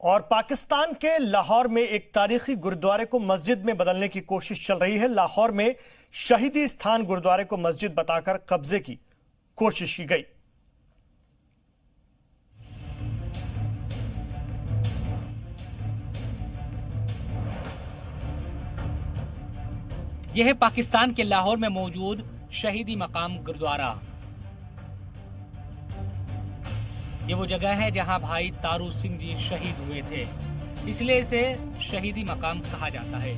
और पाकिस्तान के लाहौर में एक तारीखी गुरुद्वारे को मस्जिद में बदलने की कोशिश चल रही है। लाहौर में शहीदी स्थान गुरुद्वारे को मस्जिद बताकर कब्जे की कोशिश की गई। यह है पाकिस्तान के लाहौर में मौजूद शहीदी मकाम गुरुद्वारा। ये वो जगह है जहां भाई तारू सिंह जी शहीद हुए थे, इसलिए इसे शहीदी मकाम कहा जाता है।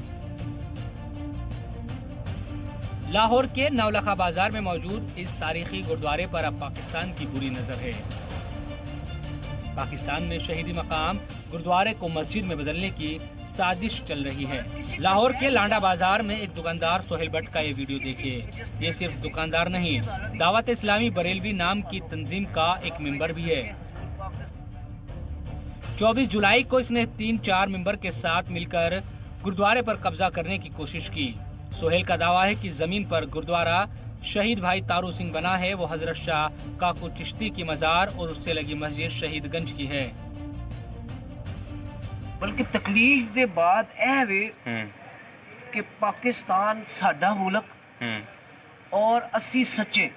लाहौर के नौलखा बाजार में मौजूद इस तारीखी गुरुद्वारे पर अब पाकिस्तान की बुरी नजर है। पाकिस्तान में शहीदी मकाम गुरुद्वारे को मस्जिद में बदलने की साजिश चल रही है। लाहौर के लांडा बाजार में एक दुकानदार सोहेल भट्ट का ये वीडियो देखिए। ये सिर्फ दुकानदार नहीं, दावत इस्लामी बरेलवी नाम की तंजीम का एक मेंबर भी है। 24 जुलाई को इसने 3-4 मेंबर के साथ मिलकर गुरुद्वारे पर कब्जा करने की कोशिश की। सोहेल का दावा है कि जमीन पर गुरुद्वारा शहीद भाई तारू सिंह बना है, वो हजरत शाह काकू चिश्ती की मजार और उससे लगी मस्जिद शहीदगंज की है। बल्कि तकलीफ दे बाद ऐ वे कि पाकिस्तान साडा मुल्क और असी सच्चे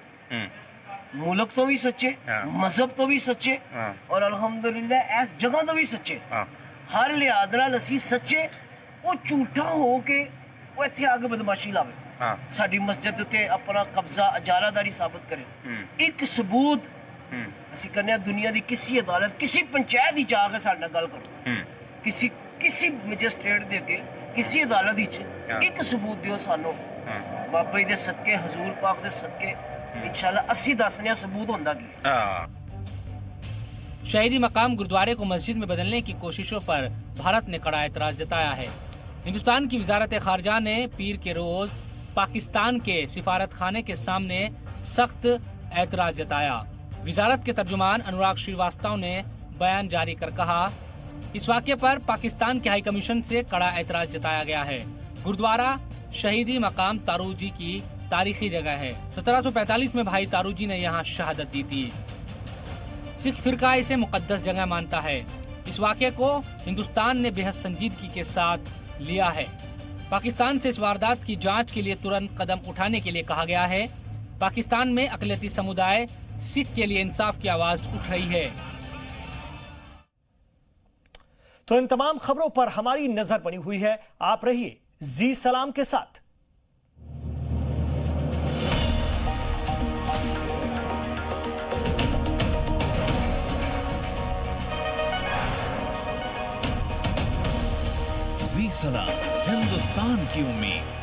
मुल्क तो भी सच्चे, मजहब तो भी सच्चे और अल्हम्दुलिल्लाह इस जगह तो भी सच्चे। हर लिहाज नाल असी सच्चे, वो झूठा हो के वो इत्थे आके बदमाशी लावे, साडी मस्जिद ते अपना कब्जा इजारादारी साबित करे। एक सबूत असी करने दुनिया दी किसी अदालत, किसी पंचायत दी जाके साडे नाल गल करो, किसी मजिस्ट्रेट दे अगे, किसी अदालत च एक सबूत दियो सानू। बाबा जी दे सदके, हजूर पाक दे सदके इंशाल्लाह असी दसने सबूत होंदा की। शहीदी मकाम गुरुद्वारे को मस्जिद में बदलने की कोशिशों पर भारत ने कड़ा एतराज जताया है। हिंदुस्तान की वजारत खारजा ने पीर के रोज पाकिस्तान के सिफारत खाने के सामने सख्त एतराज जताया। वजारत के तर्जुमान अनुराग श्रीवास्तव ने बयान जारी कर कहा, इस वाक़े पर पाकिस्तान के हाई कमीशन से कड़ा एतराज जताया गया है। गुरुद्वारा शहीदी मकाम तारू जी की तारीखी जगह है। 1745 में भाई तारू जी ने यहाँ शहादत दी थी। सिख फिरका इसे मुकद्दस जगह मानता है। इस वाक़े को हिंदुस्तान ने बेहद संजीदगी के साथ लिया है। पाकिस्तान से इस वारदात की जांच के लिए तुरंत कदम उठाने के लिए कहा गया है। पाकिस्तान में अक़लियती समुदाय सिख के लिए इंसाफ की आवाज उठ रही है। तो इन तमाम खबरों पर हमारी नजर बनी हुई है। आप रहिए जी सलाम के साथ। जी सलाम, हिंदुस्तान की उम्मीद।